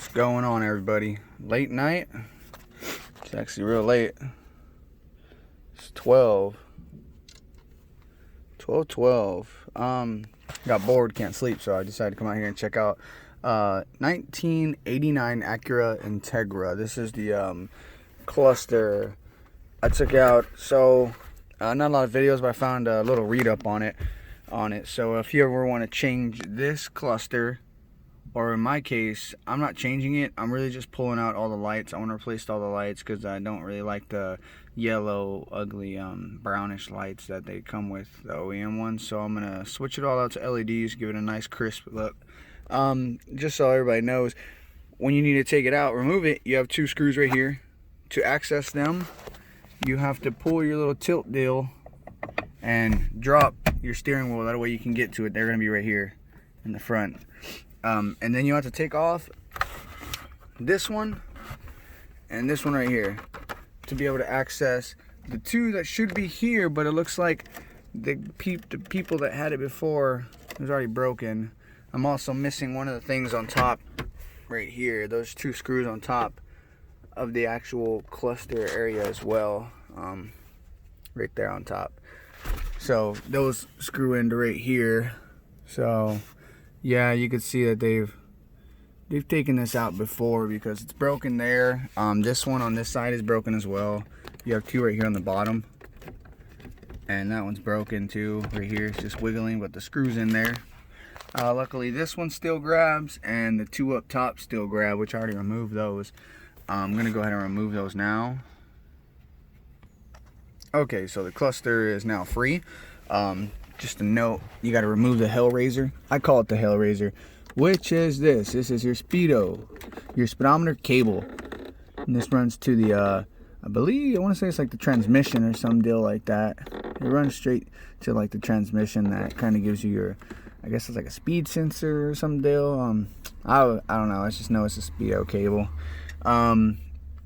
What's going on, everybody? Late night? It's actually real late. It's 12. Got bored, can't sleep, so I decided to come out here and check out 1989 Acura Integra. This is the cluster I took out. So not a lot of videos, but I found a little read up on it. So if you ever want to change this cluster, or in my case, I'm not changing it, I'm really just pulling out all the lights. I want to replace all the lights because I don't really like the yellow, ugly, brownish lights that they come with, the OEM ones. So I'm going to switch it all out to LEDs, give it a nice crisp look. Just so everybody knows, when you need to take it out, remove it, you have two screws right here. To access them, you have to pull your little tilt deal and drop your steering wheel. That way you can get to it. They're going to be right here in the front. And then you have to take off this one and this one right here to be able to access the two that should be here, but it looks like the people that had it before, it was already broken. I'm also missing one of the things on top right here, those two screws on top of the actual cluster area as well, right there on top. So those screw into right here. So yeah, you can see that they've taken this out before because it's broken there. This one on this side is broken as well. You have two right here on the bottom, and that one's broken too right here. It's just wiggling, but the screw's in there. Luckily this one still grabs, and the two up top still grab, which I already removed those. I'm gonna go ahead and remove those now. Okay, so the cluster is now free. Just a note, you got to remove the Hellraiser. I call it the Hellraiser, which is this. This is your speedometer cable. And this runs to the, I want to say it's like the transmission or some deal like that. It runs straight to like the transmission that kind of gives you your, I guess it's like a speed sensor or some deal. I don't know. I just know it's a speedo cable.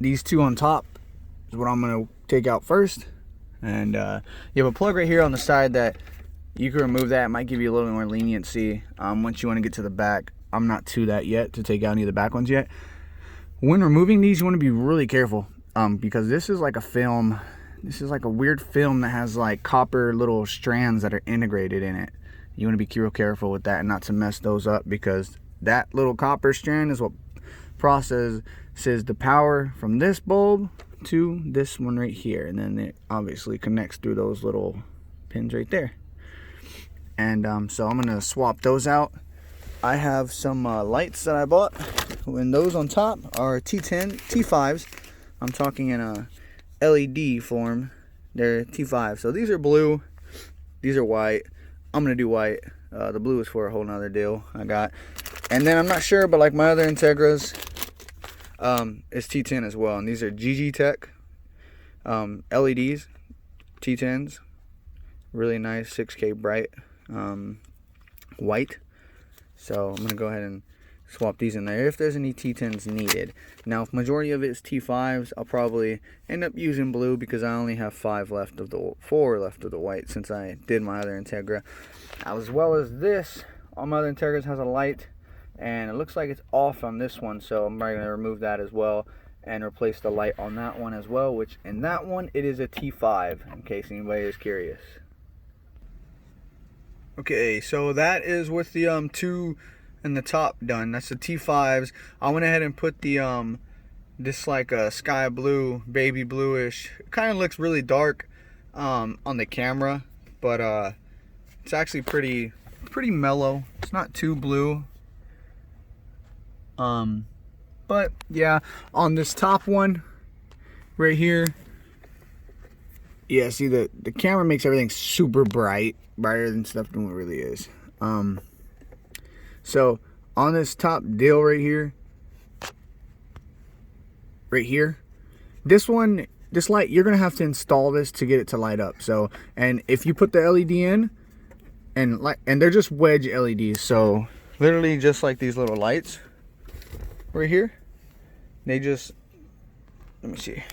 These two on top is what I'm going to take out first. And you have a plug right here on the side that you can remove. That it might give you a little bit more leniency once you want to get to the back. I'm not to that yet, to take out any of the back ones yet. When removing these, you want to be really careful because this is like a film. This is like a weird film that has like copper little strands that are integrated in it. You want to be real careful with that and not to mess those up, because that little copper strand is what processes the power from this bulb to this one right here, and then it obviously connects through those little pins right there. And so I'm gonna swap those out. I have some lights that I bought, and those on top are T5s. I'm talking in a LED form. They're T5. So these are blue, these are white. I'm gonna do white. The blue is for a whole nother deal I got. And then I'm not sure, but like my other Integras, it's T10 as well, and these are GG Tech LEDs, T10s, really nice 6K bright white. So I'm gonna go ahead and swap these in there if there's any T10s needed. Now if majority of it is T5s, I'll probably end up using blue because I only have 4 left of the white since I did my other Integra. As well as this, all my other Integras has a light, and it looks like it's off on this one, so I'm probably going to remove that as well and replace the light on that one as well, which in that one it is a T5, in case anybody is curious. Okay, so that is with the two in the top done. That's the T5s. I went ahead and put the this like a sky blue, baby bluish. It kind of looks really dark on the camera, but it's actually pretty mellow. It's not too blue. But yeah, on this top one right here, yeah, see the camera makes everything super brighter than stuff than what it really is. So on this top deal right here, this light, you're gonna have to install this to get it to light up. So, and if you put the LED in, and they're just wedge LEDs, so literally just like these little lights right here, they just, let me see,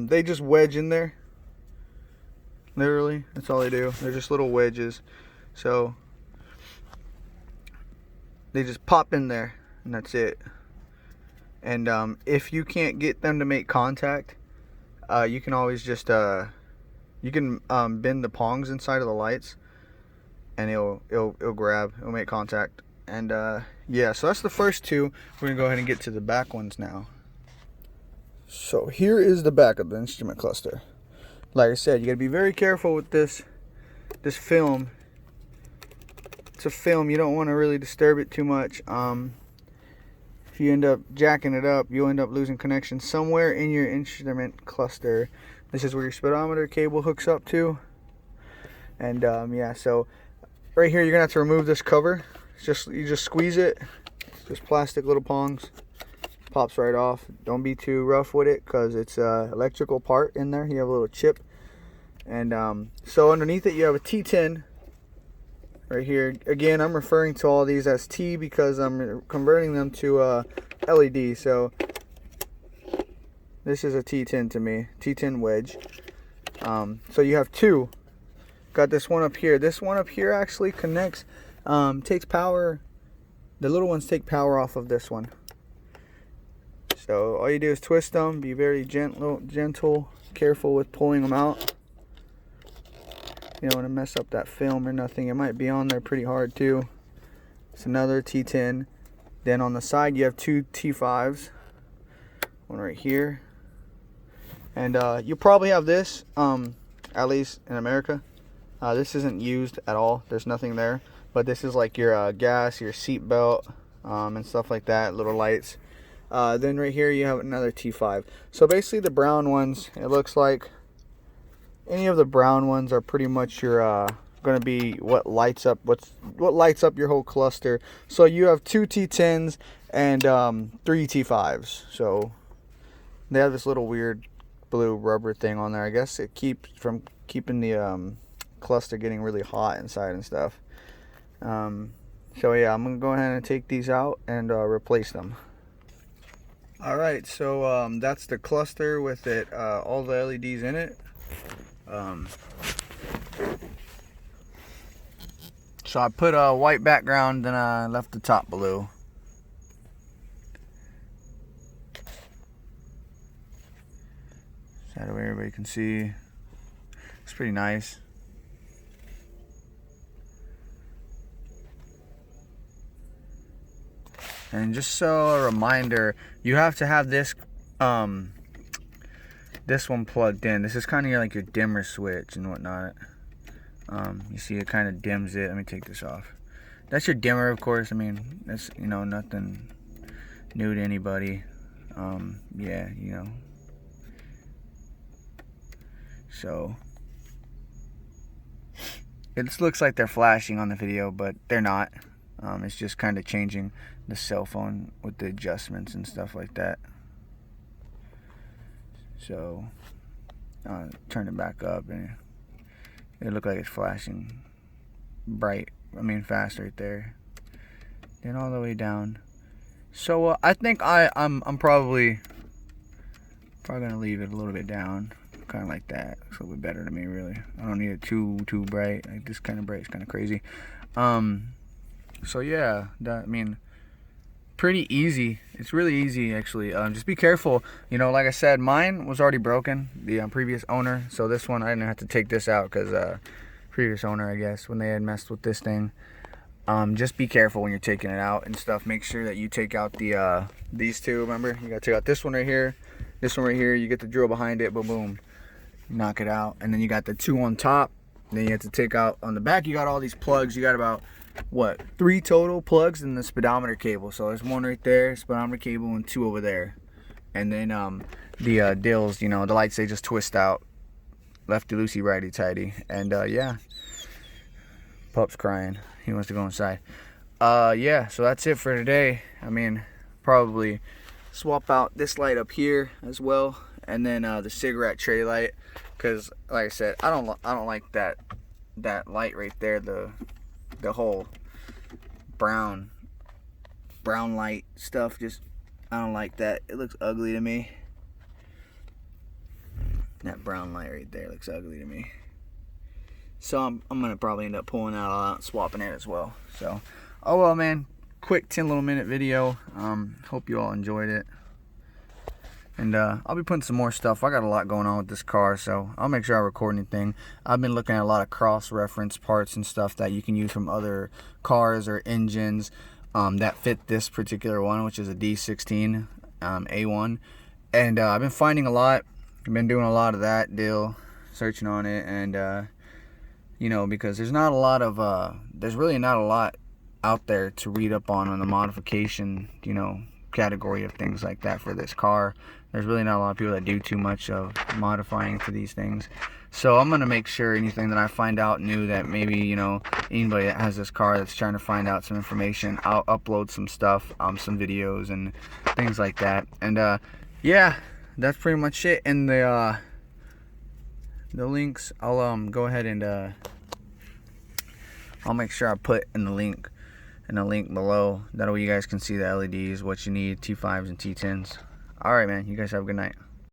they just wedge in there. Literally, that's all they do. They're just little wedges. So they just pop in there, and that's it. And if you can't get them to make contact, you can always just you can bend the prongs inside of the lights, and it'll make contact. And yeah, so that's the first two. We're gonna go ahead and get to the back ones now. So here is the back of the instrument cluster. Like I said, you gotta be very careful with this film. It's a film, you don't want to really disturb it too much. If you end up jacking it up, you'll end up losing connection somewhere in your instrument cluster. This is where your speedometer cable hooks up to. And yeah, so right here you're gonna have to remove this cover. You just squeeze it. Just plastic little prongs. Pops right off. Don't be too rough with it because it's an electrical part in there. You have a little chip. And so underneath it you have a T10 right here. Again, I'm referring to all these as T because I'm converting them to LED. So this is a T10 to me, T10 wedge. So you have two. Got this one up here. This one up here actually connects, takes power. The little ones take power off of this one. So all you do is twist them. Be very gentle, careful with pulling them out. You don't want to mess up that film or nothing. It might be on there pretty hard too. It's another T10. Then on the side you have two T5s. One right here. And you probably have this, at least in America. This isn't used at all. There's nothing there. But this is like your gas, your seat belt, and stuff like that. Little lights. Then right here you have another T5. So basically the brown ones, it looks like any of the brown ones are pretty much your going to be what lights up your whole cluster. So you have two T10s and three T5s. So they have this little weird blue rubber thing on there. I guess it keeps from keeping the cluster getting really hot inside and stuff. So yeah, I'm gonna go ahead and take these out and replace them. Alright, so that's the cluster with it, all the LEDs in it. So I put a white background, then I left the top blue. So that way everybody can see. It's pretty nice. And just so a reminder, you have to have this this one plugged in. This is kind of like your dimmer switch and whatnot. You see it kind of dims it. Let me take this off. That's your dimmer, of course. I mean, that's, you know, nothing new to anybody. Yeah, you know. So it looks like they're flashing on the video, but they're not. It's just kind of changing the cell phone with the adjustments and stuff like that. So turn it back up and it looked like it's flashing bright, fast right there. Then all the way down. So I think I'm probably gonna leave it a little bit down, kind of like that. Looks a little bit better to me, really. I don't need it too bright. Like this kind of bright is kind of crazy. So yeah, pretty easy. It's really easy, actually. Just be careful. You know, like I said, mine was already broken, the previous owner. So this one, I didn't have to take this out because previous owner, I guess, when they had messed with this thing. Just be careful when you're taking it out and stuff. Make sure that you take out the these two. Remember, you gotta take out this one right here, this one right here. You get the drill behind it, boom, boom, knock it out. And then you got the two on top. Then you have to take out on the back. You got all these plugs. You got about, what, 3 total plugs in the speedometer cable. So there's one right there, speedometer cable, and 2 over there. And then the dills, you know, the lights, they just twist out, lefty loosey, righty tighty. And yeah, pup's crying, he wants to go inside. Yeah, so that's it for today. Probably swap out this light up here as well, and then the cigarette tray light, because like I said, I don't like that light right there, the whole brown light stuff. Just, I don't like that. It looks ugly to me. That brown light right there looks ugly to me. So I'm gonna probably end up pulling that all out and swapping it as well. So, oh well, man, quick 10 little minute video. Hope you all enjoyed it. And I'll be putting some more stuff. I got a lot going on with this car, so I'll make sure I record anything. I've been looking at a lot of cross-reference parts and stuff that you can use from other cars or engines that fit this particular one, which is a D16 A1. And I've been finding a lot. I've been doing a lot of that deal, searching on it, and you know, because there's not a lot of there's really not a lot out there to read up on the modification, you know, category of things like that for this car. There's really not a lot of people that do too much of modifying to these things. So I'm gonna make sure anything that I find out new that maybe, you know, anybody that has this car that's trying to find out some information, I'll upload some stuff, some videos and things like that. And yeah, that's pretty much it. And the links, I'll go ahead and I'll make sure I put in the link below. That way you guys can see the LEDs, what you need, T5s and T10s. Alright, man, you guys have a good night.